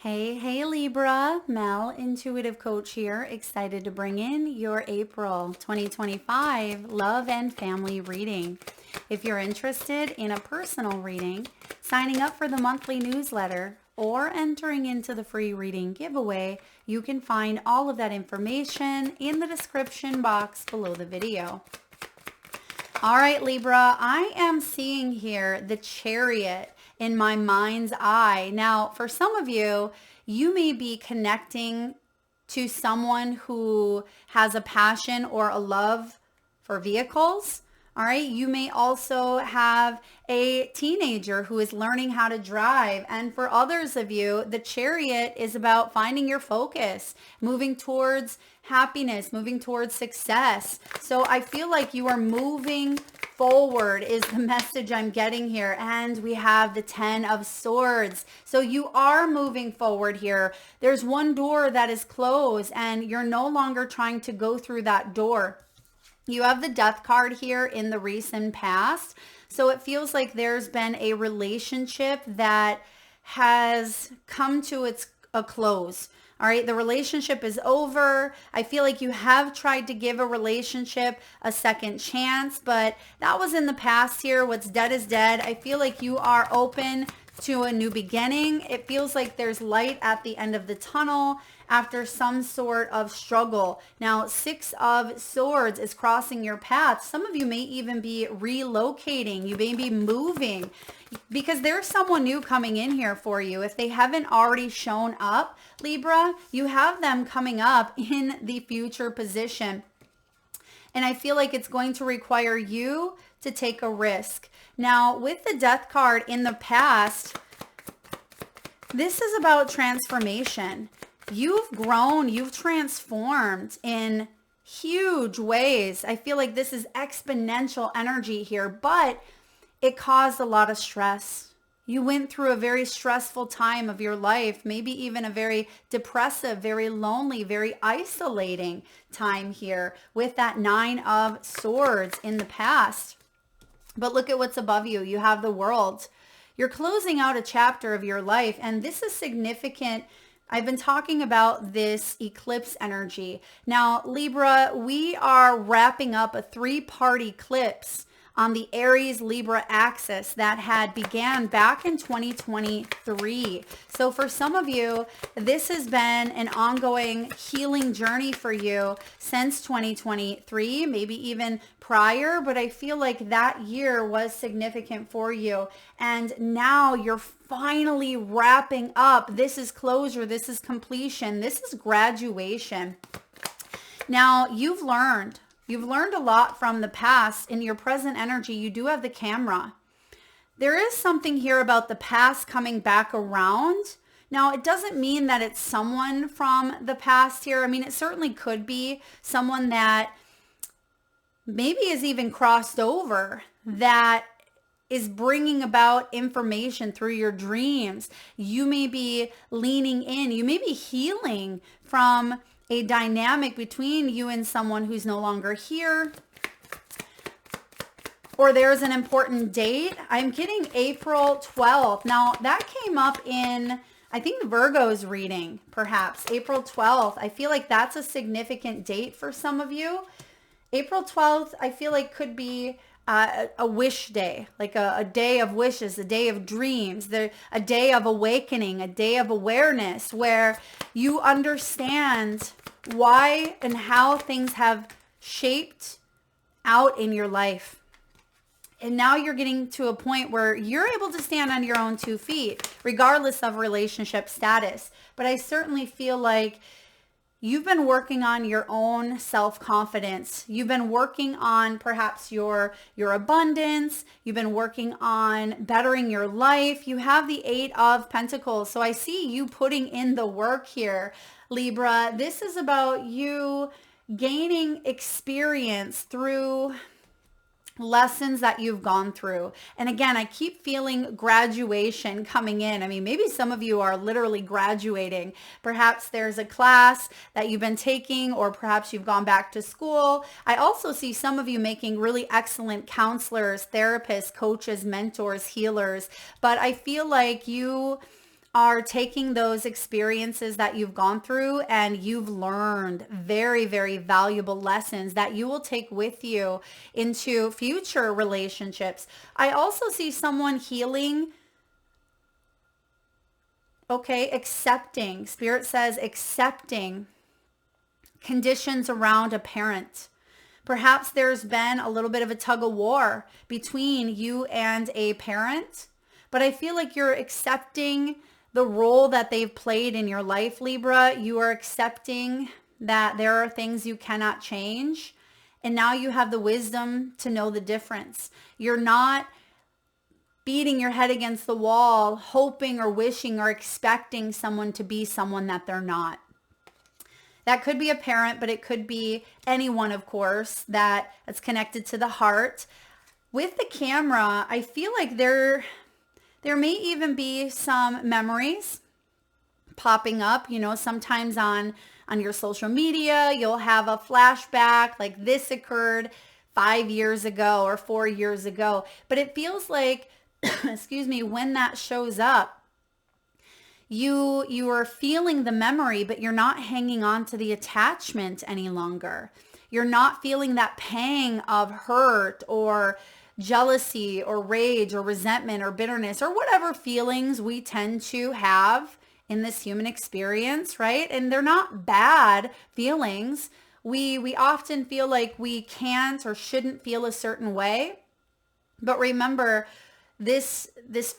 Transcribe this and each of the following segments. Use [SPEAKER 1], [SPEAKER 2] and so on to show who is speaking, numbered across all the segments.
[SPEAKER 1] Hey Libra, Mel, intuitive coach here, excited to bring in your April 2025 love and family reading. If you're interested in a personal reading, signing up for the monthly newsletter, or entering into the free reading giveaway, you can find all of that information in the description box below the video. All right, Libra, I am seeing here the Chariot in my mind's eye. Now, for some of you, you may be connecting to someone who has a passion or a love for vehicles. All right, you may also have a teenager who is learning how to drive. And for others of you, the Chariot is about finding your focus, moving towards happiness, moving towards success. So I feel like you are moving forward is the message I'm getting here. And we have the 10 of Swords. So you are moving forward here. There's one door that is closed and you're no longer trying to go through that door. You have the Death card here in the recent past. So it feels like there's been a relationship that has come to a close. All right, the relationship is over. I feel like you have tried to give a relationship a second chance, but that was in the past here. What's dead is dead. I feel like you are open to a new beginning. It feels like there's light at the end of the tunnel after some sort of struggle. Now, 6 of Swords is crossing your path. Some of you may even be relocating. You may be moving because there's someone new coming in here for you. If they haven't already shown up, Libra, you have them coming up in the future position. And I feel like it's going to require you to take a risk. Now, with the Death card in the past, this is about transformation. You've grown, you've transformed in huge ways. I feel like this is exponential energy here, but it caused a lot of stress. You went through a very stressful time of your life, maybe even a very depressive, very lonely, very isolating time here with that 9 of Swords in the past. But look at what's above you. You have the World. You're closing out a chapter of your life, and this is significant. I've been talking about this eclipse energy. Now, Libra, we are wrapping up a 3-part eclipse on the Aries-Libra axis that had began back in 2023. So for some of you, this has been an ongoing healing journey for you since 2023, maybe even prior, but I feel like that year was significant for you. And now you're finally wrapping up. This is closure. This is completion. This is graduation. Now you've learned a lot from the past. In your present energy, you do have the Camera. There is something here about the past coming back around. Now, it doesn't mean that it's someone from the past here. I mean, it certainly could be someone that maybe is even crossed over, that is bringing about information through your dreams. You may be leaning in. You may be healing from a dynamic between you and someone who's no longer here. Or there's an important date. I'm getting April 12th. Now, that came up in, I think, Virgo's reading, perhaps. April 12th. I feel like that's a significant date for some of you. April 12th, I feel like could be a wish day, like a day of wishes, a day of dreams, a day of awakening, a day of awareness where you understand why and how things have shaped out in your life. And now you're getting to a point where you're able to stand on your own 2 feet, regardless of relationship status. But I certainly feel like you've been working on your own self-confidence. You've been working on perhaps your abundance. You've been working on bettering your life. You have the 8 of Pentacles. So I see you putting in the work here, Libra. This is about you gaining experience through lessons that you've gone through. And again, I keep feeling graduation coming in. I mean, maybe some of you are literally graduating. Perhaps there's a class that you've been taking, or perhaps you've gone back to school. I also see some of you making really excellent counselors, therapists, coaches, mentors, healers. But I feel like you are taking those experiences that you've gone through and you've learned very, very valuable lessons that you will take with you into future relationships. I also see someone healing. Okay, accepting. Spirit says accepting conditions around a parent. Perhaps there's been a little bit of a tug of war between you and a parent, but I feel like you're accepting the role that they've played in your life, Libra. You are accepting that there are things you cannot change, and now you have the wisdom to know the difference. You're not beating your head against the wall, hoping or wishing or expecting someone to be someone that they're not. That could be a parent, but it could be anyone, of course, that's connected to the heart. With the camera, I feel like there may even be some memories popping up. You know, sometimes on your social media, you'll have a flashback like this occurred 5 years ago or 4 years ago. But it feels like, excuse me, when that shows up, you are feeling the memory, but you're not hanging on to the attachment any longer. You're not feeling that pang of hurt or jealousy or rage or resentment or bitterness or whatever feelings we tend to have in this human experience, right? And they're not bad feelings. We often feel like we can't or shouldn't feel a certain way. But remember, this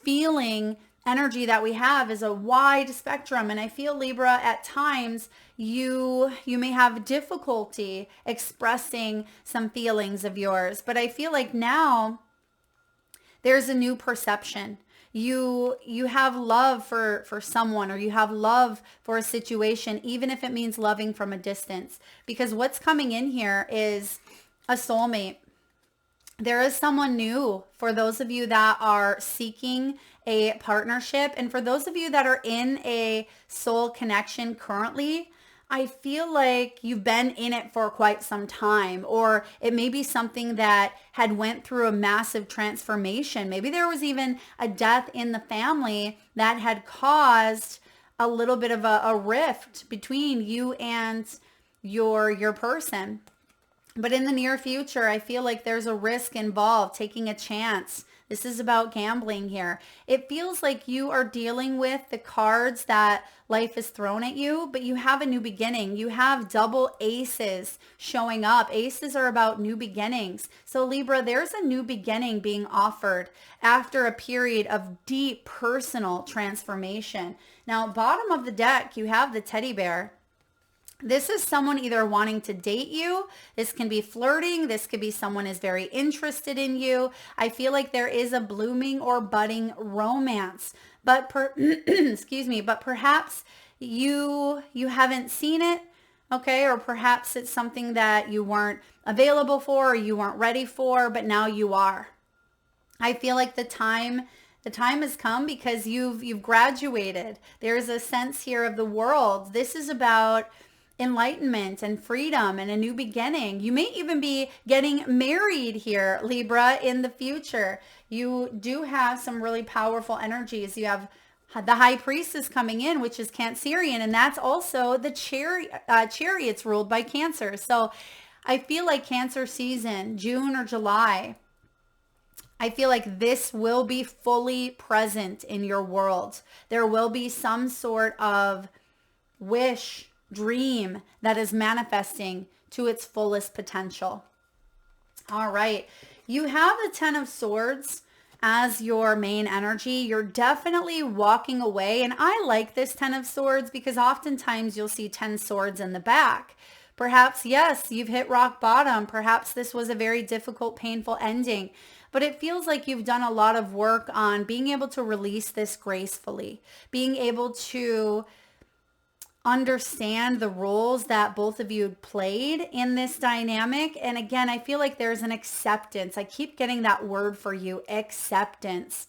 [SPEAKER 1] feeling energy that we have is a wide spectrum. And I feel, Libra, at times you may have difficulty expressing some feelings of yours. But I feel like now there's a new perception. You have love for someone, or you have love for a situation, even if it means loving from a distance. Because what's coming in here is a soulmate. There is someone new for those of you that are seeking a partnership. And for those of you that are in a soul connection currently, I feel like you've been in it for quite some time, or it may be something that had went through a massive transformation. Maybe there was even a death in the family that had caused a little bit of a rift between you and your person. But in the near future, I feel like there's a risk involved, taking a chance. This is about gambling here. It feels like you are dealing with the cards that life has thrown at you, but you have a new beginning. You have double aces showing up. Aces are about new beginnings. So Libra, there's a new beginning being offered after a period of deep personal transformation. Now, bottom of the deck, you have the teddy bear. This is someone either wanting to date you. This can be flirting. This could be someone is very interested in you. I feel like there is a blooming or budding romance, but excuse me, but perhaps you haven't seen it, okay? Or perhaps it's something that you weren't available for or you weren't ready for, but now you are. I feel like the time has come because you've graduated. There's a sense here of the world. This is about enlightenment and freedom and a new beginning. You may even be getting married here, Libra, in the future. You do have some really powerful energies. You have the high priestess coming in, which is Cancerian, and that's also the chariots ruled by Cancer. So I feel like Cancer season, June or July, I feel like this will be fully present in your world. There will be some sort of wish, dream that is manifesting to its fullest potential. All right. You have the 10 of Swords as your main energy. You're definitely walking away. And I like this 10 of Swords because oftentimes you'll see 10 swords in the back. Perhaps, yes, you've hit rock bottom. Perhaps this was a very difficult, painful ending. But it feels like you've done a lot of work on being able to release this gracefully, being able to understand the roles that both of you played in this dynamic. And again, I feel like there's an acceptance. I keep getting that word for you, acceptance.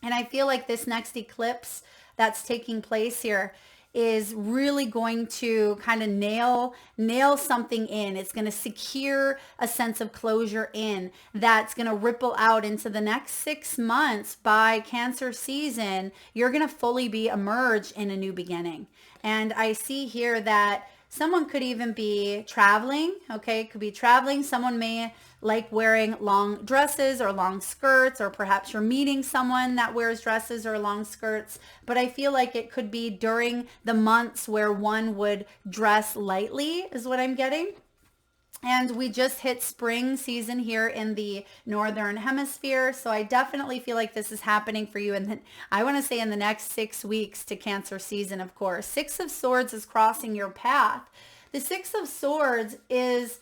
[SPEAKER 1] And I feel like this next eclipse that's taking place here, is really going to kind of nail something in. It's going to secure a sense of closure in that's going to ripple out into the next 6 months. By Cancer season, you're going to fully be emerged in a new beginning. And I see here that someone could even be traveling, okay? Could be traveling. Someone may like wearing long dresses or long skirts, or perhaps you're meeting someone that wears dresses or long skirts. But I feel like it could be during the months where one would dress lightly is what I'm getting. And we just hit spring season here in the Northern Hemisphere. So I definitely feel like this is happening for you. And I want to say in the next 6 weeks to Cancer season, of course. 6 of Swords is crossing your path. The 6 of Swords is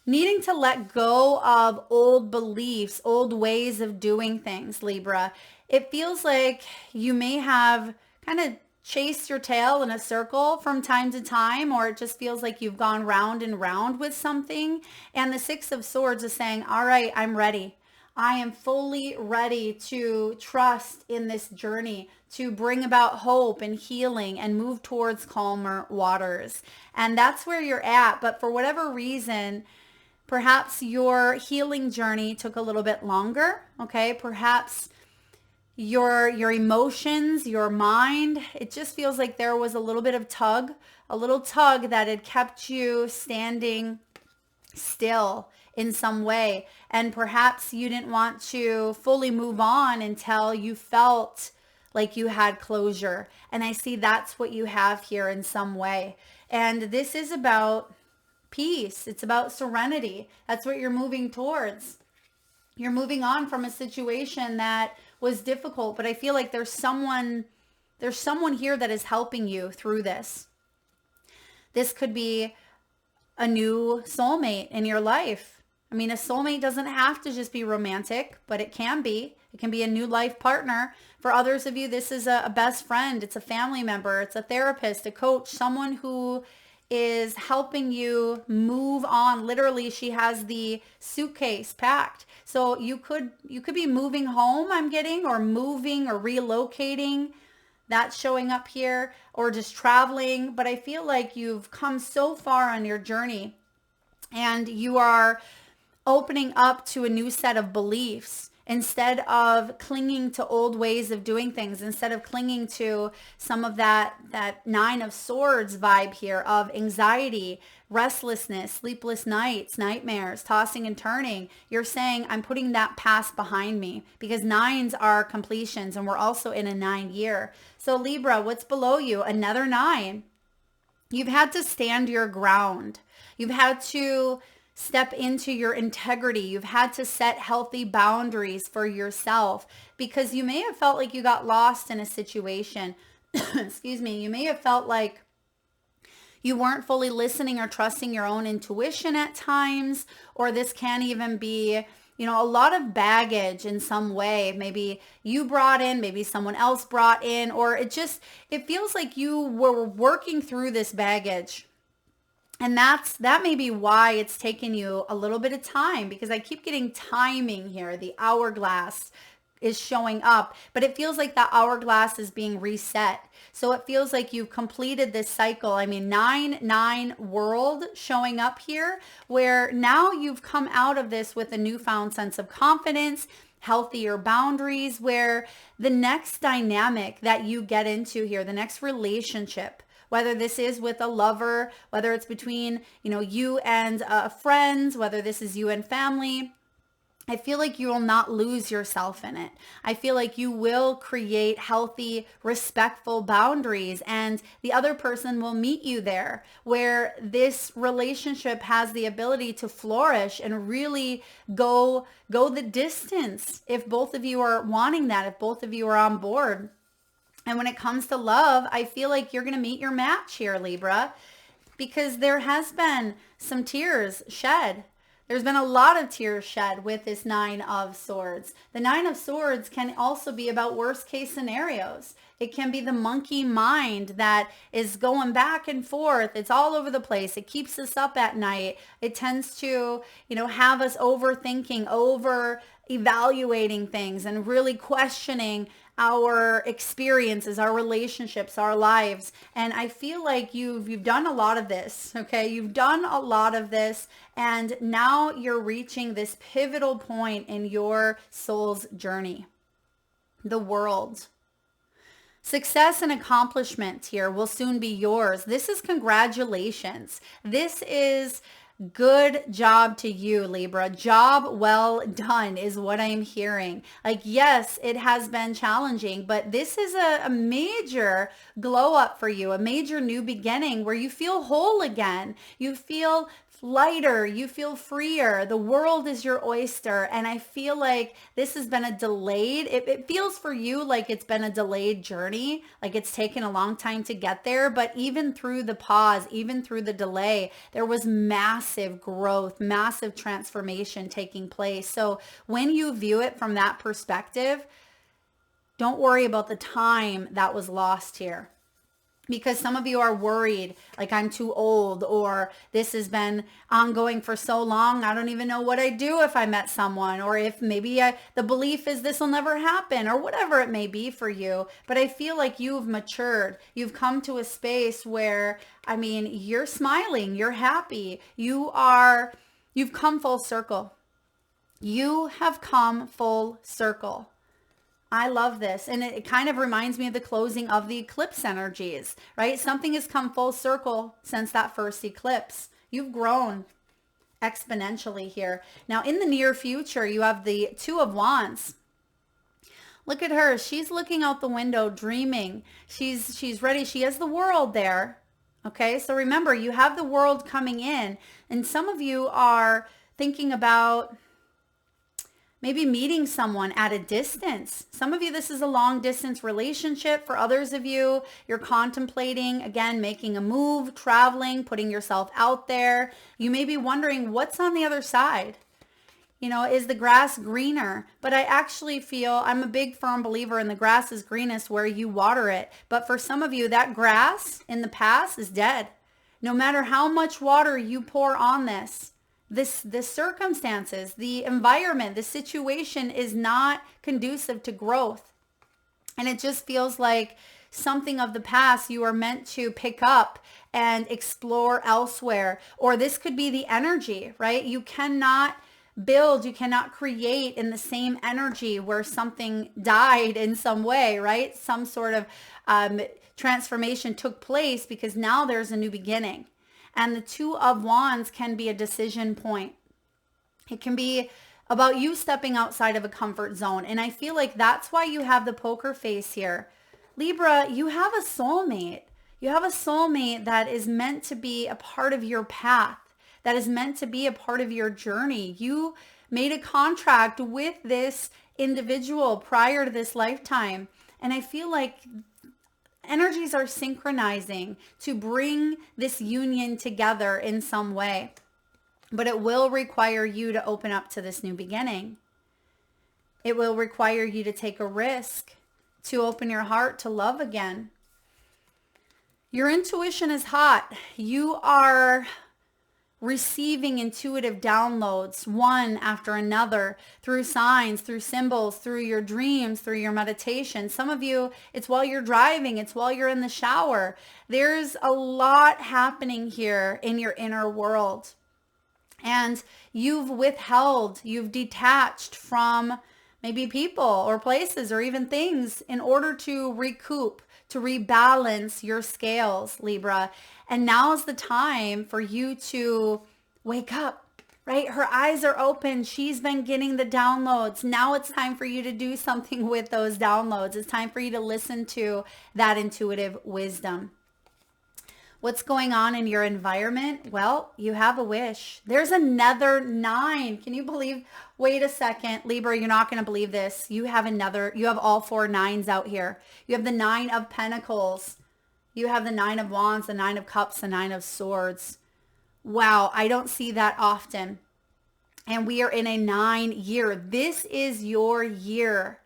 [SPEAKER 1] needing to let go of old beliefs, old ways of doing things, Libra. It feels like you may have kind of chased your tail in a circle from time to time, or it just feels like you've gone round and round with something. And the 6 of Swords is saying, all right, I'm ready. I am fully ready to trust in this journey, to bring about hope and healing and move towards calmer waters. And that's where you're at. But for whatever reason, perhaps your healing journey took a little bit longer, okay? Perhaps your emotions, your mind, it just feels like there was a little bit of a little tug that had kept you standing still in some way. And perhaps you didn't want to fully move on until you felt like you had closure. And I see that's what you have here in some way. And this is about peace. It's about serenity. That's what you're moving towards. You're moving on from a situation that was difficult, but I feel like there's someone here that is helping you through this. This could be a new soulmate in your life. I mean, a soulmate doesn't have to just be romantic, but it can be. It can be a new life partner. For others of you, this is a best friend. It's a family member. It's a therapist, a coach, someone who is helping you move on. Literally, she has the suitcase packed. So you could be moving home, I'm getting, or moving or relocating. That's showing up here, or just traveling. But I feel like you've come so far on your journey and you are opening up to a new set of beliefs. Instead of clinging to old ways of doing things, instead of clinging to some of that 9 of Swords vibe here of anxiety, restlessness, sleepless nights, nightmares, tossing and turning, you're saying, I'm putting that past behind me, because 9s are completions, and we're also in a 9 year. So Libra, what's below you? Another 9. You've had to stand your ground. You've had to step into your integrity. You've had to set healthy boundaries for yourself, because you may have felt like you got lost in a situation. Excuse me. You may have felt like you weren't fully listening or trusting your own intuition at times, or this can even be, a lot of baggage in some way. Maybe you brought in, maybe someone else brought in, or it feels like you were working through this baggage. And that may be why it's taken you a little bit of time, because I keep getting timing here. The hourglass is showing up, but it feels like the hourglass is being reset. So it feels like you've completed this cycle. I mean, 9-9 world showing up here, where now you've come out of this with a newfound sense of confidence, healthier boundaries, where the next dynamic that you get into here, the next relationship, whether this is with a lover, whether it's between, you and friends, whether this is you and family, I feel like you will not lose yourself in it. I feel like you will create healthy, respectful boundaries, and the other person will meet you there, where this relationship has the ability to flourish and really go the distance if both of you are wanting that, if both of you are on board. And when it comes to love, I feel like you're going to meet your match here, Libra, because there has been some tears shed. There's been a lot of tears shed with this 9 of Swords. The 9 of Swords can also be about worst case scenarios. It can be the monkey mind that is going back and forth. It's all over the place. It keeps us up at night. It tends to, have us overthinking, over evaluating things and really questioning our experiences, our relationships, our lives. And I feel like you've done a lot of this, okay? You've done a lot of this, and now you're reaching this pivotal point in your soul's journey. The world. Success and accomplishment here will soon be yours. This is congratulations. This is good job to you, Libra. Job well done is what I'm hearing. Like, yes, it has been challenging, but this is a major glow up for you, a major new beginning where you feel whole again. You feel lighter, you feel freer. The world is your oyster. And I feel like this has been a delayed, it feels for you like it's been a delayed journey, like it's taken a long time to get there. But even through the pause, even through the delay, there was massive growth, massive transformation taking place. So when you view it from that perspective, don't worry about the time that was lost here. Because some of you are worried, like I'm too old, or this has been ongoing for so long, I don't even know what I'd do if I met someone, or if maybe the belief is this will never happen, or whatever it may be for you. But I feel like you've matured. You've come to a space where, I mean, you're smiling, you're happy, you've come full circle. You have come full circle. I love this. And it kind of reminds me of the closing of the eclipse energies, right? Something has come full circle since that first eclipse. You've grown exponentially here. Now, in the near future, you have the Two of Wands. Look at her. She's looking out the window, dreaming. She's ready. She has the world there. Okay, so remember, you have the world coming in, and some of you are thinking about maybe meeting someone at a distance. Some of you, this is a long distance relationship. For others of you, you're contemplating, again, making a move, traveling, putting yourself out there. You may be wondering what's on the other side. You know, is the grass greener? But I actually feel, I'm a big firm believer in the grass is greenest where you water it. But for some of you, that grass in the past is dead. No matter how much water you pour on this, the circumstances, the environment, the situation is not conducive to growth. And it just feels like something of the past you are meant to pick up and explore elsewhere. Or this could be the energy, right? You cannot build, you cannot create in the same energy where something died in some way, right? Some sort of transformation took place because now there's a new beginning. And the Two of Wands can be a decision point. It can be about you stepping outside of a comfort zone. And I feel like that's why you have the poker face here. Libra, you have a soulmate. You have a soulmate that is meant to be a part of your path, that is meant to be a part of your journey. You made a contract with this individual prior to this lifetime. And I feel like energies are synchronizing to bring this union together in some way. But it will require you to open up to this new beginning. It will require you to take a risk, to open your heart to love again. Your intuition is hot. You are receiving intuitive downloads one after another through signs, through symbols, through your dreams, through your meditation. Some of you, it's while you're driving, it's while you're in the shower. There's a lot happening here in your inner world. And you've withheld, you've detached from maybe people or places or even things in order to recoup, to rebalance your scales, Libra. And now is the time for you to wake up, right? Her eyes are open. She's been getting the downloads. Now it's time for you to do something with those downloads. It's time for you to listen to that intuitive wisdom. What's going on in your environment? Well, you have a wish. There's another 9. Can you believe? Wait a second, Libra, you're not going to believe this. You have all 4 9s out here. You have the 9 of Pentacles. You have the 9 of Wands, the 9 of Cups, the 9 of Swords. Wow, I don't see that often. And we are in a 9 year. This is your year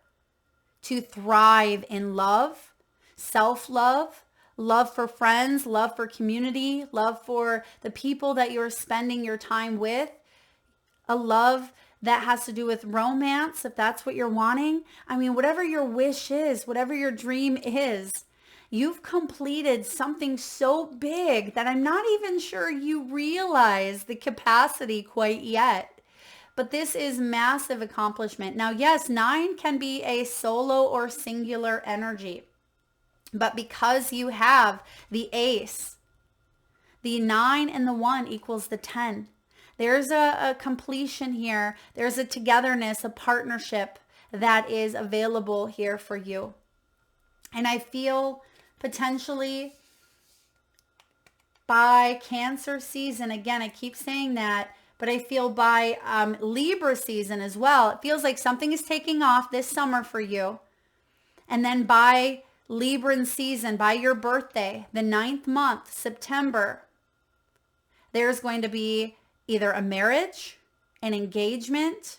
[SPEAKER 1] to thrive in love, self-love, love for friends, love for community, love for the people that you're spending your time with, a love that has to do with romance, if that's what you're wanting. I mean, whatever your wish is, whatever your dream is, you've completed something so big that I'm not even sure you realize the capacity quite yet. But this is massive accomplishment. Now, yes, 9 can be a solo or singular energy. But because you have the ace, the 9 and the 1 equals the 10. There's a completion here. There's a togetherness, a partnership that is available here for you. And I feel potentially by Cancer season, again, I keep saying that, but I feel by Libra season as well, it feels like something is taking off this summer for you. And then by Libran season, by your birthday, the 9th month, September, there's going to be either a marriage, an engagement,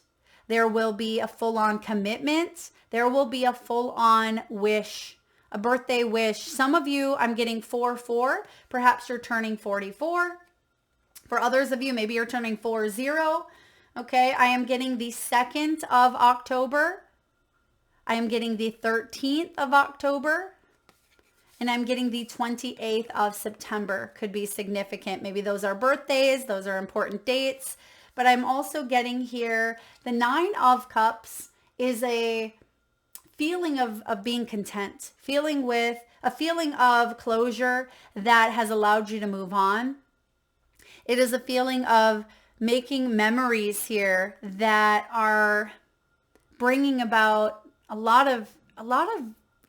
[SPEAKER 1] there will be a full-on commitment, there will be a full-on wish, a birthday wish. Some of you, I'm getting 4-4. Perhaps you're turning 44. For others of you, maybe you're turning 40. Okay, I am getting the 2nd of October. I am getting the 13th of October. And I'm getting the 28th of September. Could be significant. Maybe those are birthdays. Those are important dates. But I'm also getting here the 9 of Cups is a feeling of being content. A feeling of closure that has allowed you to move on. It is a feeling of making memories here that are bringing about a lot of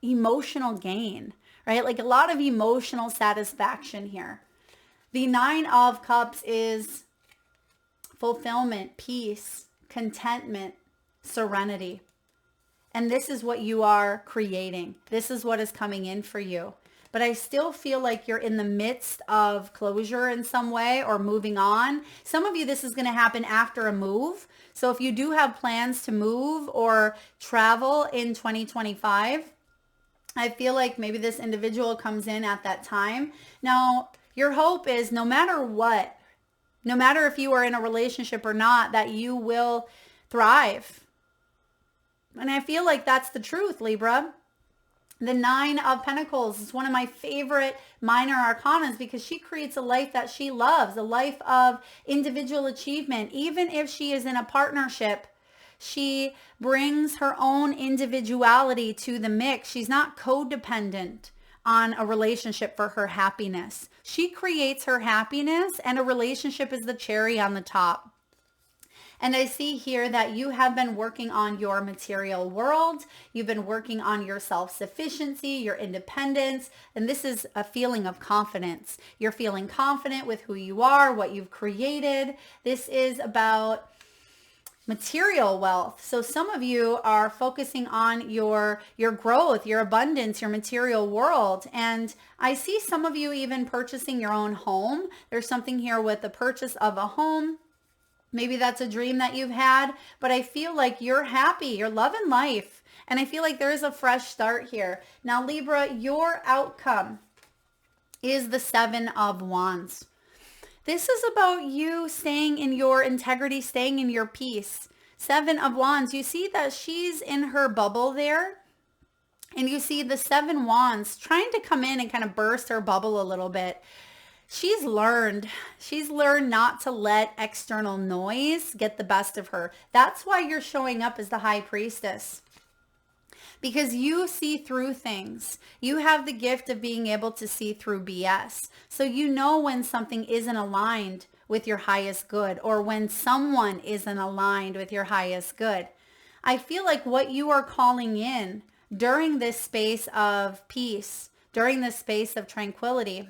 [SPEAKER 1] emotional gain. Right? Like a lot of emotional satisfaction here. The 9 of Cups is fulfillment, peace, contentment, serenity. And this is what you are creating. This is what is coming in for you. But I still feel like you're in the midst of closure in some way or moving on. Some of you, this is going to happen after a move. So if you do have plans to move or travel in 2025, I feel like maybe this individual comes in at that time. Now, your hope is no matter what, no matter if you are in a relationship or not, that you will thrive. And I feel like that's the truth, Libra. The 9 of Pentacles is one of my favorite minor arcanas because she creates a life that she loves, a life of individual achievement. Even if she is in a partnership, she brings her own individuality to the mix. She's not codependent on a relationship for her happiness. She creates her happiness, and a relationship is the cherry on the top. And I see here that you have been working on your material world. You've been working on your self-sufficiency, your independence, and this is a feeling of confidence. You're feeling confident with who you are, what you've created. This is about material wealth. So some of you are focusing on your growth, your abundance, your material world. And I see some of you even purchasing your own home. There's something here with the purchase of a home. Maybe that's a dream that you've had, but I feel like you're happy, you're loving life. And I feel like there is a fresh start here. Now, Libra, your outcome is the 7 of Wands. This is about you staying in your integrity, staying in your peace. 7 of Wands, you see that she's in her bubble there. And you see the 7 Wands trying to come in and kind of burst her bubble a little bit. She's learned not to let external noise get the best of her. That's why you're showing up as the High Priestess. Because you see through things. You have the gift of being able to see through BS. So you know when something isn't aligned with your highest good, or when someone isn't aligned with your highest good. I feel like what you are calling in during this space of peace, during this space of tranquility,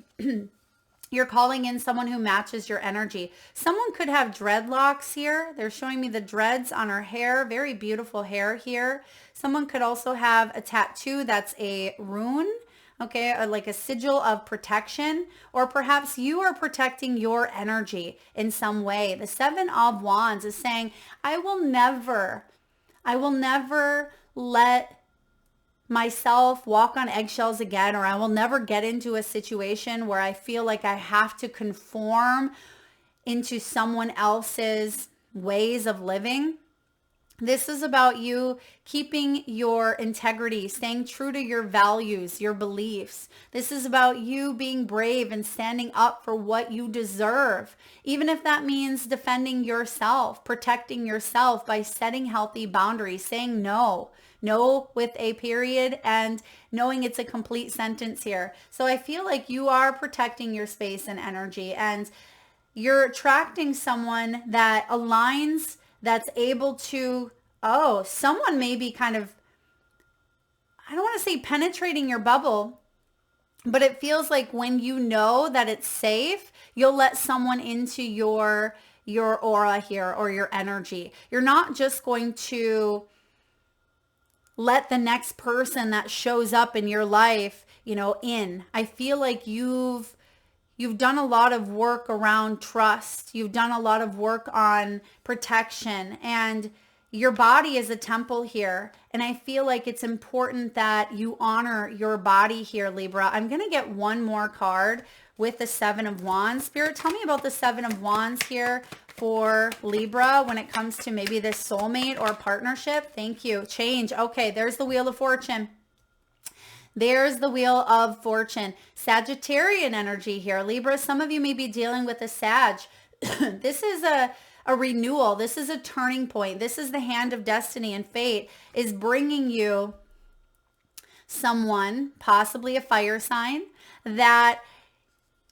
[SPEAKER 1] you're calling in someone who matches your energy. Someone could have dreadlocks here. They're showing me the dreads on her hair. Very beautiful hair here. Someone could also have a tattoo that's a rune, okay, or like a sigil of protection. Or perhaps you are protecting your energy in some way. The 7 of Wands is saying, I will never let myself walk on eggshells again, or I will never get into a situation where I feel like I have to conform into someone else's ways of living. This is about you keeping your integrity, staying true to your values, your beliefs. This is about you being brave and standing up for what you deserve, even if that means defending yourself, protecting yourself by setting healthy boundaries, saying no. No with a period and knowing it's a complete sentence here. So I feel like you are protecting your space and energy, and you're attracting someone that aligns, that's able to, someone may be kind of, I don't want to say penetrating your bubble, but it feels like when you know that it's safe, you'll let someone into your aura here, or your energy. You're not just going to let the next person that shows up in your life, in. I feel like you've done a lot of work around trust. You've done a lot of work on protection, and your body is a temple here. And I feel like it's important that you honor your body here, Libra. I'm going to get one more card with the Seven of Wands. Spirit, tell me about the Seven of Wands here for Libra when it comes to maybe this soulmate or partnership. Thank you. Change. Okay, there's the Wheel of Fortune. There's the Wheel of Fortune. Sagittarian energy here. Libra, some of you may be dealing with a Sag. This is a renewal. This is a turning point. This is the hand of destiny, and fate is bringing you someone, possibly a fire sign, that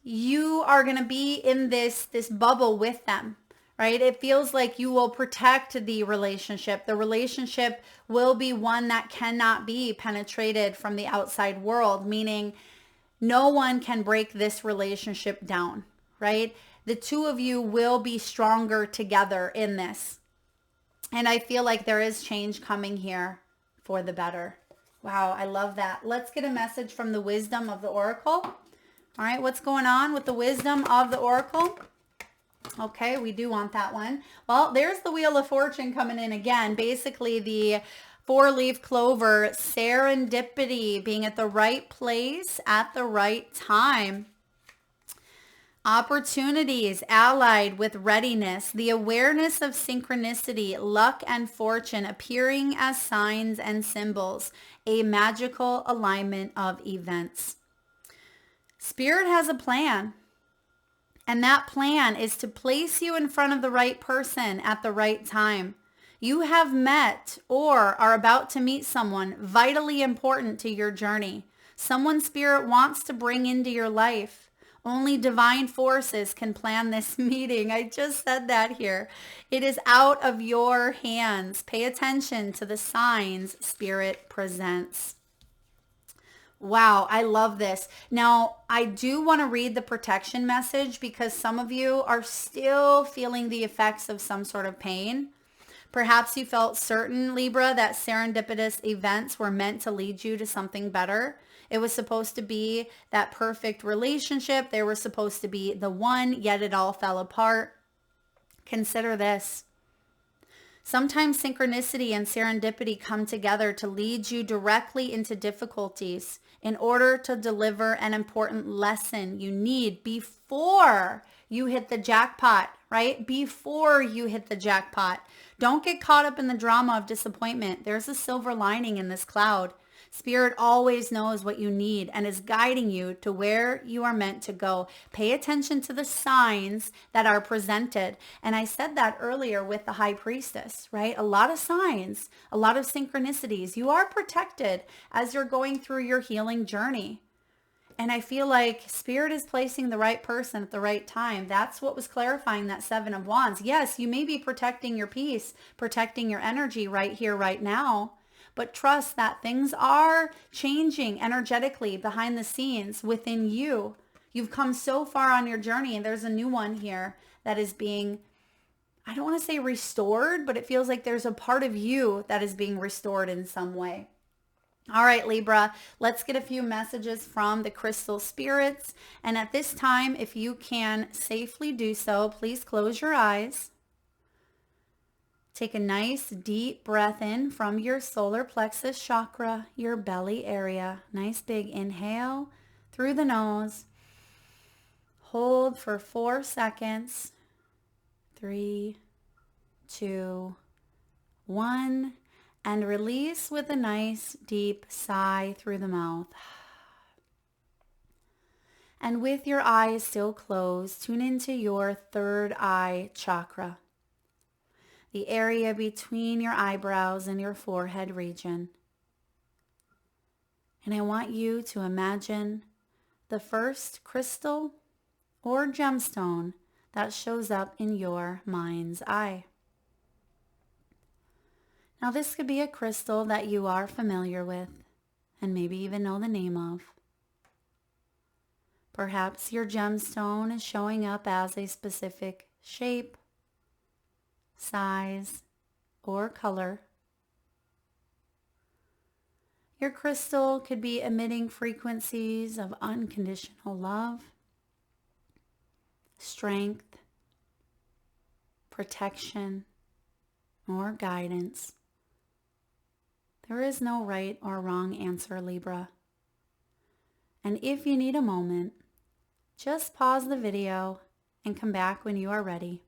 [SPEAKER 1] you are going to be in this bubble with them. Right? It feels like you will protect the relationship. The relationship will be one that cannot be penetrated from the outside world, meaning no one can break this relationship down, right? The two of you will be stronger together in this. And I feel like there is change coming here for the better. Wow, I love that. Let's get a message from the wisdom of the Oracle. All right, what's going on with the wisdom of the Oracle? Okay, we do want that one. Well, there's the Wheel of Fortune coming in again. Basically, the 4-leaf clover, serendipity, being at the right place at the right time. Opportunities allied with readiness, the awareness of synchronicity, luck and fortune appearing as signs and symbols, a magical alignment of events. Spirit has a plan. And that plan is to place you in front of the right person at the right time. You have met or are about to meet someone vitally important to your journey. Someone Spirit wants to bring into your life. Only divine forces can plan this meeting. I just said that here. It is out of your hands. Pay attention to the signs Spirit presents. Wow, I love this. Now, I do want to read the protection message because some of you are still feeling the effects of some sort of pain. Perhaps you felt certain, Libra, that serendipitous events were meant to lead you to something better. It was supposed to be that perfect relationship. They were supposed to be the one, yet it all fell apart. Consider this. Sometimes synchronicity and serendipity come together to lead you directly into difficulties in order to deliver an important lesson you need before you hit the jackpot, right? Before you hit the jackpot. Don't get caught up in the drama of disappointment. There's a silver lining in this cloud. Spirit always knows what you need and is guiding you to where you are meant to go. Pay attention to the signs that are presented. And I said that earlier with the High Priestess, right? A lot of signs, a lot of synchronicities. You are protected as you're going through your healing journey. And I feel like Spirit is placing the right person at the right time. That's what was clarifying that Seven of Wands. Yes, you may be protecting your peace, protecting your energy right here, right now. But trust that things are changing energetically behind the scenes within you. You've come so far on your journey, and there's a new one here that is being, I don't want to say restored, but it feels like there's a part of you that is being restored in some way. All right, Libra, let's get a few messages from the crystal spirits. And at this time, if you can safely do so, please close your eyes. Take a nice deep breath in from your solar plexus chakra, your belly area. Nice big inhale through the nose. Hold for 4 seconds. 3, 2, 1, and release with a nice deep sigh through the mouth. And with your eyes still closed, tune into your third eye chakra, the area between your eyebrows and your forehead region. And I want you to imagine the first crystal or gemstone that shows up in your mind's eye. Now this could be a crystal that you are familiar with and maybe even know the name of. Perhaps your gemstone is showing up as a specific shape, size, or color. Your crystal could be emitting frequencies of unconditional love, strength, protection, or guidance. There is no right or wrong answer, Libra. And if you need a moment, just pause the video and come back when you are ready.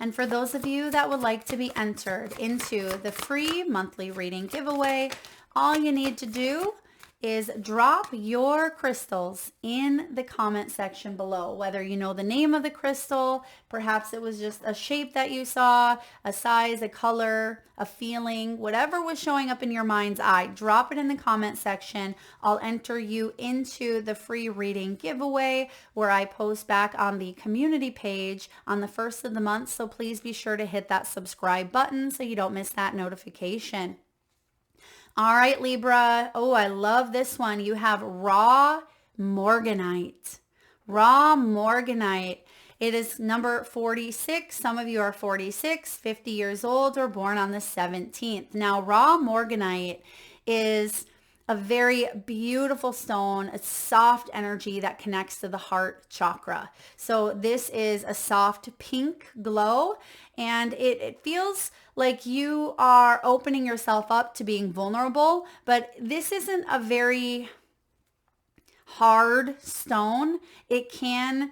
[SPEAKER 1] And for those of you that would like to be entered into the free monthly reading giveaway, all you need to do is drop your crystals in the comment section below, whether you know the name of the crystal, perhaps it was just a shape that you saw, a size, a color, a feeling, whatever was showing up in your mind's eye, drop it in the comment section. I'll enter you into the free reading giveaway where I post back on the community page on the first of the month. So please be sure to hit that subscribe button so you don't miss that notification. All right, Libra. Oh, I love this one. You have raw morganite. Raw morganite. It is number 46. Some of you are 46, 50 years old, or born on the 17th. Now, raw morganite is a very beautiful stone, a soft energy that connects to the heart chakra. So this is a soft pink glow, and it feels like you are opening yourself up to being vulnerable, but this isn't a very hard stone. It can,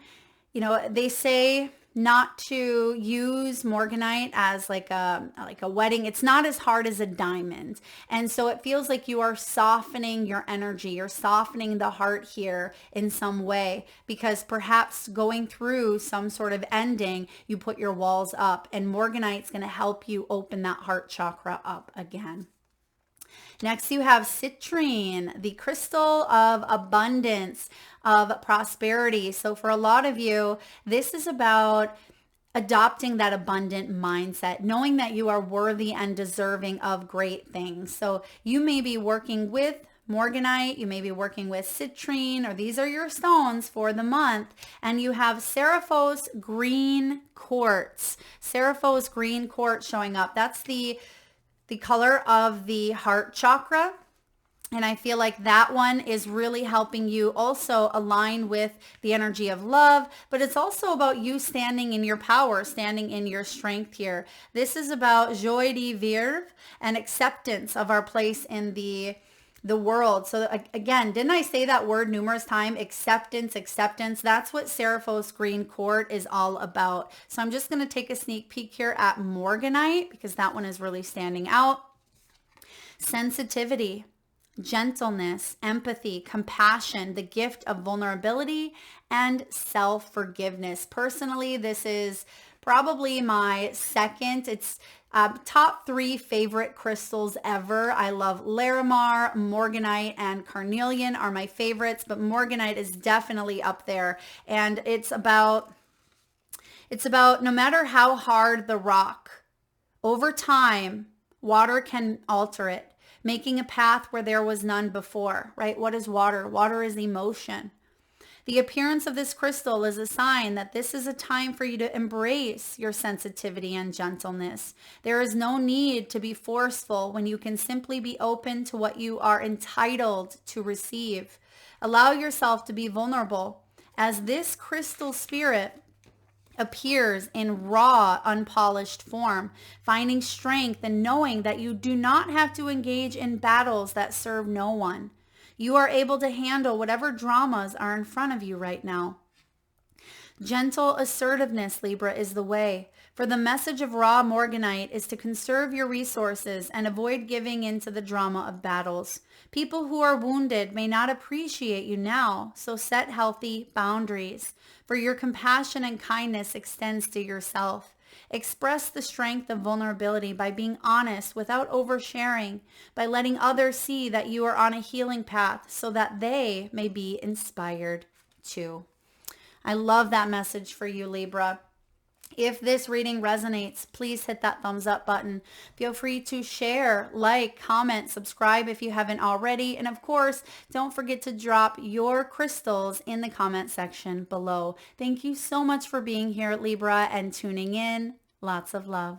[SPEAKER 1] they say not to use morganite as like a wedding. It's not as hard as a diamond. And so it feels like you are softening your energy. You're softening the heart here in some way, because perhaps going through some sort of ending, you put your walls up, and morganite's going to help you open that heart chakra up again. Next, you have citrine, the crystal of abundance, of prosperity. So for a lot of you, this is about adopting that abundant mindset, knowing that you are worthy and deserving of great things. So you may be working with morganite, you may be working with citrine, or these are your stones for the month. And you have Seraphos green quartz. Seraphos green quartz showing up. That's the color of the heart chakra. And I feel like that one is really helping you also align with the energy of love, but it's also about you standing in your power, standing in your strength here. This is about joie de vivre and acceptance of our place in the world. So again, didn't I say that word numerous times? Acceptance. That's what Seraphos green quartz is all about. So I'm just going to take a sneak peek here at morganite because that one is really standing out. Sensitivity, gentleness, empathy, compassion, the gift of vulnerability, and self-forgiveness. Personally, this is probably my second. It's top 3 favorite crystals ever. I love Larimar, morganite, and carnelian are my favorites, but morganite is definitely up there. And it's about no matter how hard the rock, over time, water can alter it, making a path where there was none before, right? What is water? Water is emotion. The appearance of this crystal is a sign that this is a time for you to embrace your sensitivity and gentleness. There is no need to be forceful when you can simply be open to what you are entitled to receive. Allow yourself to be vulnerable as this crystal spirit appears in raw, unpolished form, finding strength and knowing that you do not have to engage in battles that serve no one. You are able to handle whatever dramas are in front of you right now. Gentle assertiveness, Libra, is the way. For the message of raw Morganite is to conserve your resources and avoid giving into the drama of battles. People who are wounded may not appreciate you now, so set healthy boundaries. For your compassion and kindness extends to yourself. Express the strength of vulnerability by being honest without oversharing, by letting others see that you are on a healing path so that they may be inspired too. I love that message for you, Libra. If this reading resonates, please hit that thumbs up button. Feel free to share, like, comment, subscribe if you haven't already. And of course, don't forget to drop your crystals in the comment section below. Thank you so much for being here, Libra, and tuning in. Lots of love.